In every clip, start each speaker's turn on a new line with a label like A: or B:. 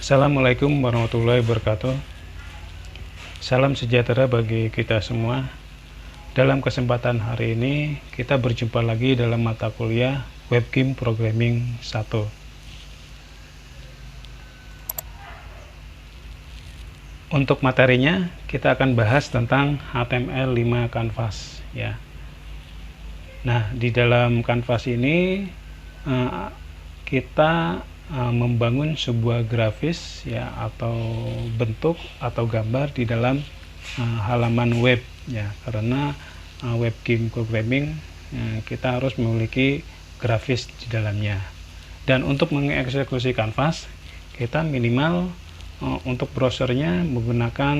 A: Assalamualaikum warahmatullahi wabarakatuh. Salam sejahtera bagi kita semua. Dalam kesempatan hari ini kita berjumpa lagi dalam mata kuliah Web Game Programming 1. Untuk materinya kita akan bahas tentang HTML5 Canvas ya. Nah, di dalam Canvas ini kita membangun sebuah grafis ya, atau bentuk atau gambar di dalam halaman web ya, karena web game programming kita harus memiliki grafis di dalamnya. Dan untuk mengeksekusi Canvas kita minimal untuk browsernya menggunakan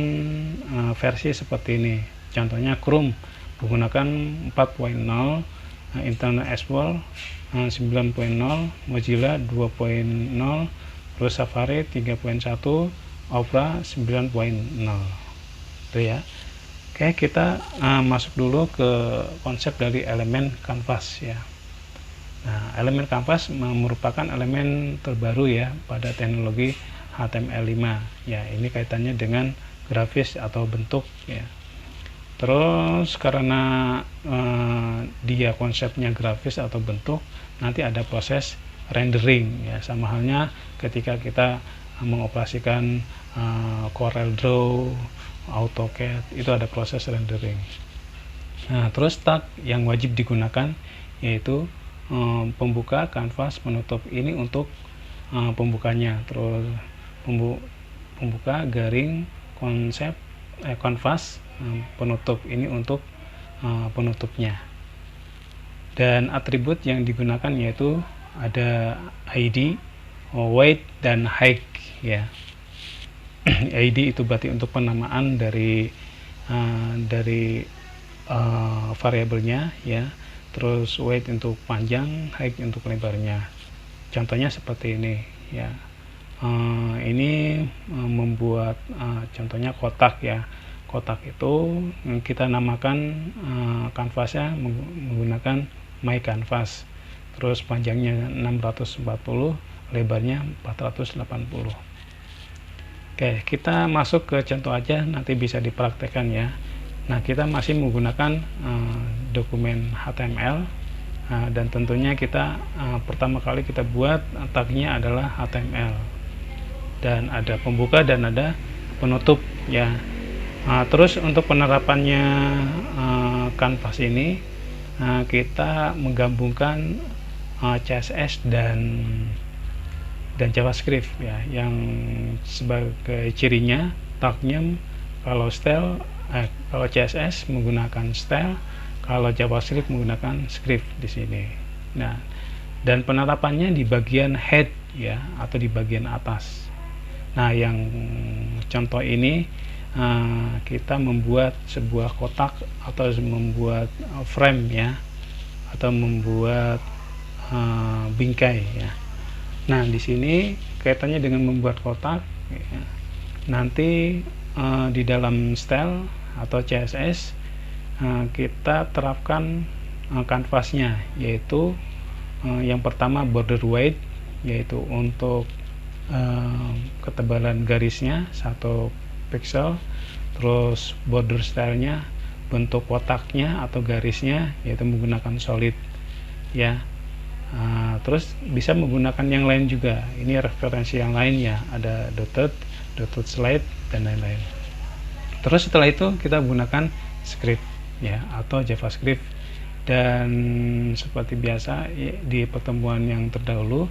A: versi seperti ini. Contohnya Chrome menggunakan 4.0, Internet Explorer 9.0, Mozilla 2.0, terus Safari 3.1, Opera 9.0. Itu ya. Oke, kita masuk dulu ke konsep dari elemen Canvas ya. Nah, elemen Canvas merupakan elemen terbaru ya pada teknologi HTML5 ya. Ini kaitannya dengan grafis atau bentuk ya. Terus karena dia konsepnya grafis atau bentuk, nanti ada proses rendering ya, sama halnya ketika kita mengoperasikan CorelDRAW, AutoCAD, itu ada proses rendering. Nah, terus tag yang wajib digunakan yaitu pembuka, kanvas, penutup. Ini untuk pembukanya. Terus pembuka, garing, konsep, kanvas, penutup. Ini untuk penutupnya. Dan atribut yang digunakan yaitu ada ID, weight, dan height ya. ID itu berarti untuk penamaan dari variabelnya ya. Terus weight untuk panjang, height untuk lebarnya. Contohnya seperti ini ya. Ini membuat contohnya kotak ya. Kotak itu kita namakan kanvasnya menggunakan My Canvas. Terus panjangnya 640, lebarnya 480. Oke, kita masuk ke contoh aja, nanti bisa dipraktekkan ya. Nah, kita masih menggunakan dokumen HTML dan tentunya kita pertama kali kita buat tagnya adalah HTML. Dan ada pembuka dan ada penutup ya. Terus untuk penerapannya Canvas ini kita menggabungkan CSS dan JavaScript ya, yang sebagai cirinya tagnya kalau kalau CSS menggunakan style, kalau JavaScript menggunakan script di sini. Nah, dan penerapannya di bagian head ya, atau di bagian atas. Nah, yang contoh ini kita membuat sebuah kotak atau membuat frame ya, atau membuat bingkai ya. Nah, di sini kaitannya dengan membuat kotak ya. Nanti di dalam style atau CSS kita terapkan kanvasnya, yaitu yang pertama border weight, yaitu untuk ketebalan garisnya 1 pixel. Terus border stylenya, bentuk kotaknya atau garisnya, yaitu menggunakan solid ya. Terus bisa menggunakan yang lain juga, ini referensi yang lain ya, ada dotted slide dan lain-lain. Terus setelah itu kita gunakan script ya, atau JavaScript. Dan seperti biasa di pertemuan yang terdahulu,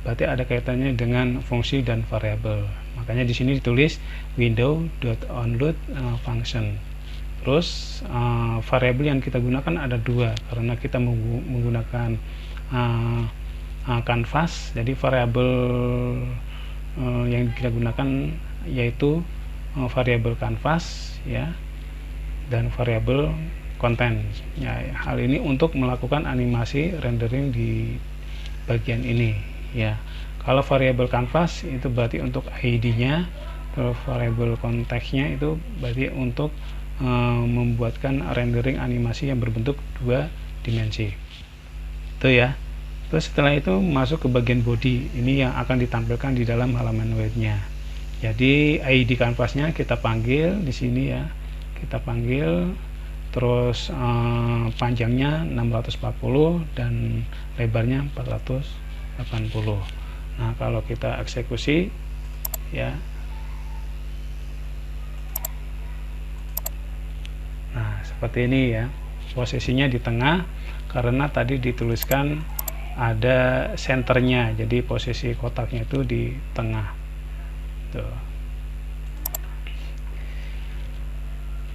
A: berarti ada kaitannya dengan fungsi dan variabel. Makanya di sini ditulis window.onload function. Terus variabel yang kita gunakan ada 2 karena kita menggunakan canvas. Jadi variabel yang kita gunakan yaitu variabel canvas ya, dan variabel konten ya. Hal ini untuk melakukan animasi rendering di bagian ini ya. Kalau variabel canvas itu berarti untuk ID-nya, terus variabel konteksnya itu berarti untuk membuatkan rendering animasi yang berbentuk 2 dimensi. Itu ya. Terus setelah itu masuk ke bagian body. Ini yang akan ditampilkan di dalam halaman webnya. Jadi ID kanvasnya kita panggil di sini ya, kita panggil, terus panjangnya 640 dan lebarnya 480. Nah kalau kita eksekusi ya, nah seperti ini ya, posisinya di tengah karena tadi dituliskan ada senternya, jadi posisi kotaknya itu di tengah tuh.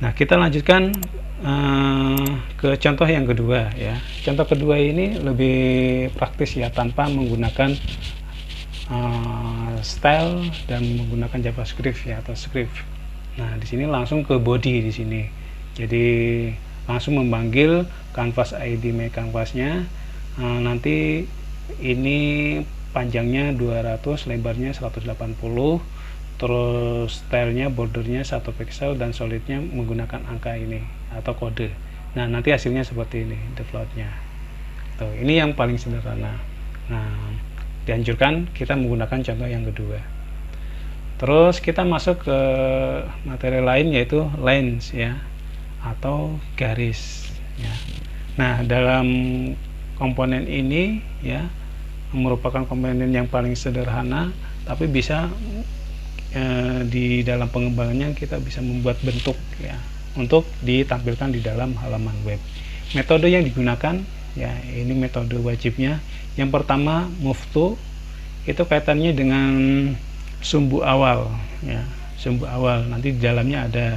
A: Nah kita lanjutkan ke contoh yang kedua ya. Contoh kedua ini lebih praktis ya, tanpa menggunakan style dan menggunakan JavaScript ya, atau script. Nah di sini langsung ke body di sini, jadi langsung memanggil canvas ID my canvasnya. Nanti ini panjangnya 200, lebarnya 180, terus stylenya bordernya 1 pixel dan solidnya menggunakan angka ini atau kode. Nah nanti hasilnya seperti ini defaultnya. Tuh, ini yang paling sederhana. Nah dianjurkan kita menggunakan contoh yang kedua. Terus kita masuk ke materi lain, yaitu lines ya, atau garis ya. Nah dalam komponen ini ya, merupakan komponen yang paling sederhana, tapi bisa di dalam pengembangannya kita bisa membuat bentuk ya, untuk ditampilkan di dalam halaman web. Metode yang digunakan ya, ini metode wajibnya. Yang pertama move to, itu kaitannya dengan sumbu awal ya, sumbu awal. Nanti di dalamnya ada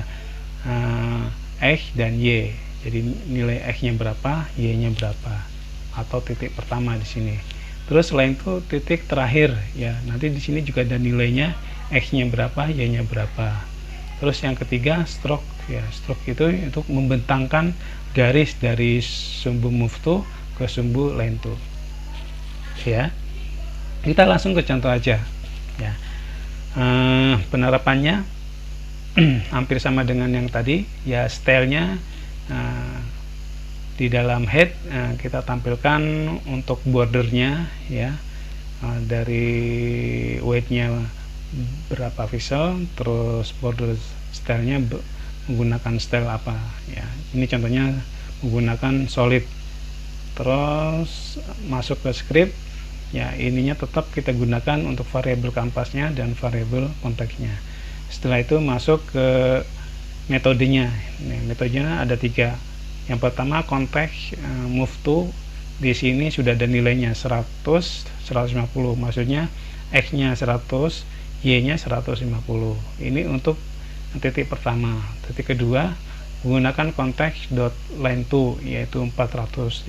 A: X dan Y, jadi nilai X-nya berapa, Y-nya berapa, atau titik pertama di sini. Terus selain itu titik terakhir ya, nanti di sini juga ada nilainya, X-nya berapa, Y-nya berapa. Terus yang ketiga stroke ya, stroke itu untuk membentangkan garis dari sumbu move to ke sumbu line to ya. Kita langsung ke contoh aja ya. Penerapannya hampir sama dengan yang tadi ya. Stylenya di dalam head kita tampilkan untuk bordernya ya, dari weightnya berapa pixel, terus border stylenya menggunakan style apa ya. Ini contohnya menggunakan solid. Terus masuk ke script ya, ininya tetap kita gunakan untuk variabel kanvasnya dan variabel konteksnya. Setelah itu masuk ke metodenya. Metodenya ada 3. Yang pertama konteks move to, di sini sudah ada nilainya 100, 150, maksudnya X-nya 100, Y-nya 150. Ini untuk titik pertama. Titik kedua menggunakan konteks line to, yaitu 450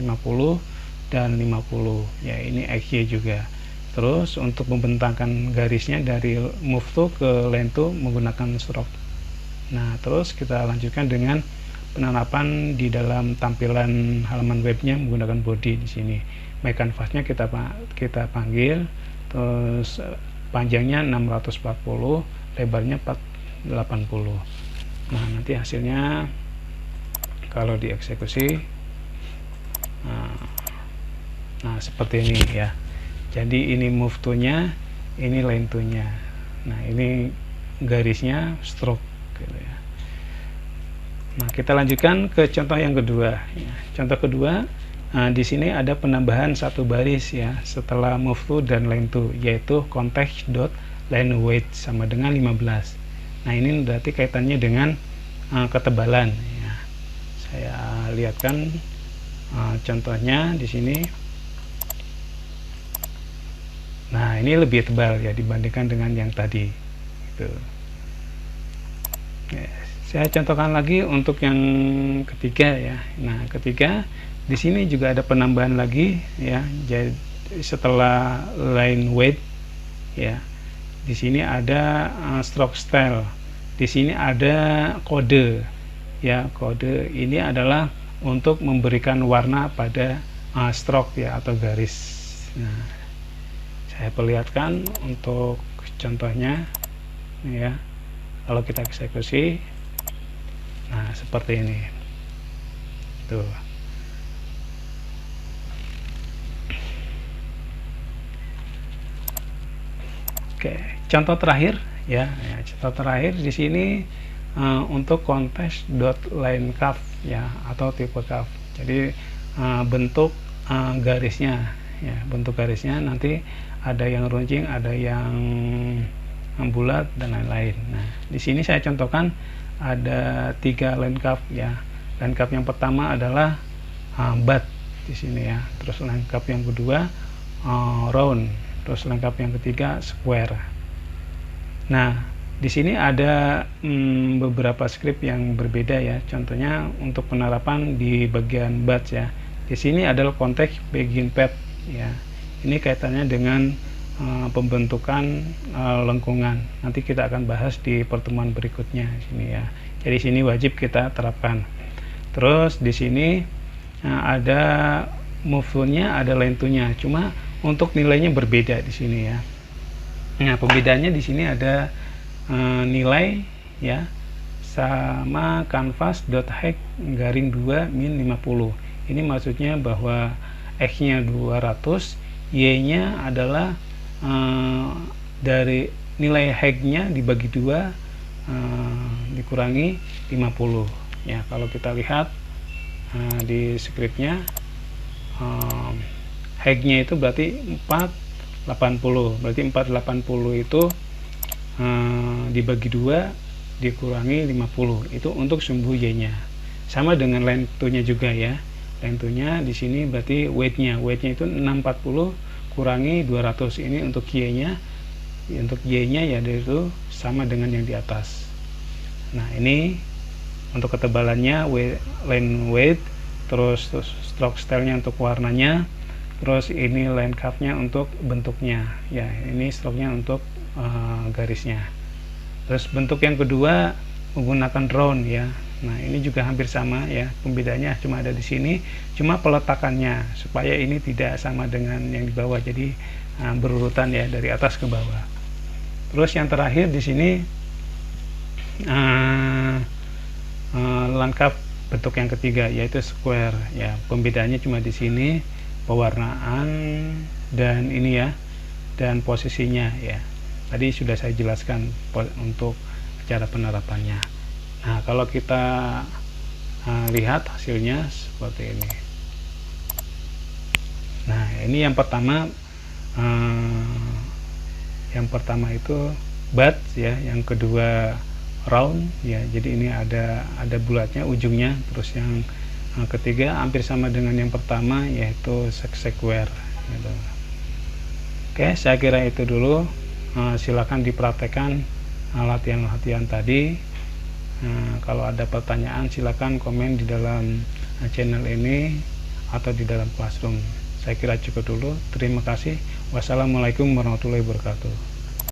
A: dan 50 ya, ini XY juga. Terus untuk membentangkan garisnya dari move to ke line to menggunakan stroke. Nah terus kita lanjutkan dengan penerapan di dalam tampilan halaman webnya menggunakan body. Di sini my canvasnya kita panggil, terus panjangnya 640, lebarnya 480. Nah nanti hasilnya kalau dieksekusi nah seperti ini ya. Jadi ini move to nya, ini line to nya. Nah ini garisnya stroke gitu ya. Nah kita lanjutkan ke contoh yang kedua ya. Contoh kedua, di sini ada penambahan 1 baris ya setelah move to dan line to, yaitu konteks dot line weight sama dengan 15. Nah ini berarti kaitannya dengan ketebalan ya. Saya lihatkan contohnya di sini. Nah ini lebih tebal ya dibandingkan dengan yang tadi gitu. Ya, saya contohkan lagi untuk yang ketiga ya. Nah ketiga, di sini juga ada penambahan lagi ya. Jadi setelah line weight ya, di sini ada stroke style. Di sini ada kode ya. Kode ini adalah untuk memberikan warna pada stroke ya, atau garis. Nah, saya perlihatkan untuk contohnya ya. Kalau kita eksekusi, nah seperti ini tuh. Oke, contoh terakhir ya. Contoh terakhir di sini untuk context.line_curve ya, atau tipe curve. Jadi bentuk garisnya ya, bentuk garisnya nanti ada yang runcing, ada yang bulat dan lain-lain. Nah, di sini saya contohkan ada 3 line curve ya. Line curve yang pertama adalah butt di sini ya. Terus line curve yang kedua round. Terus line curve yang ketiga square. Nah, di sini ada beberapa script yang berbeda ya. Contohnya untuk penerapan di bagian batch ya. Di sini adalah konteks begin path ya. Ini kaitannya dengan pembentukan lengkungan. Nanti kita akan bahas di pertemuan berikutnya sini ya. Jadi sini wajib kita terapkan. Terus di sini ada move tool-nya, ada line tool-nya. Cuma untuk nilainya berbeda di sini ya. Nah, pembedanya di sini ada nilai ya sama canvas.height garing 2 min 50. Ini maksudnya bahwa x-nya 200, y-nya adalah dari nilai height-nya dibagi 2 dikurangi 50 ya. Kalau kita lihat di scriptnya height-nya itu berarti 480, berarti 480 itu dibagi 2 dikurangi 50, itu untuk sumbu y-nya. Sama dengan line 2-nya juga ya. Line 2-nya di sini berarti weight-nya itu 640 kurangi 200. Ini untuk y-nya. Untuk y-nya ya itu sama dengan yang di atas. Nah, ini untuk ketebalannya line weight, terus stroke style-nya untuk warnanya, terus ini line curve-nya untuk bentuknya ya. Ini stroke-nya untuk garisnya. Terus bentuk yang kedua menggunakan round ya. Nah, ini juga hampir sama ya, pembedanya cuma ada di sini, cuma peletakannya supaya ini tidak sama dengan yang di bawah, jadi berurutan ya dari atas ke bawah. Terus yang terakhir di sini line curve bentuk yang ketiga yaitu square ya. Pembedanya cuma di sini, pewarnaan dan ini ya, dan posisinya ya. Tadi sudah saya jelaskan untuk cara penerapannya. Nah, kalau kita lihat hasilnya seperti ini. Nah, ini yang pertama itu butt ya, yang kedua round ya. Jadi ini ada bulatnya ujungnya. Terus yang ketiga hampir sama dengan yang pertama yaitu square gitu. Oke, saya kira itu dulu. Silakan dipraktekkan latihan-latihan tadi. Kalau ada pertanyaan silakan komen di dalam channel ini atau di dalam Classroom. Saya kira cukup dulu. Terima kasih. Wassalamualaikum warahmatullahi wabarakatuh.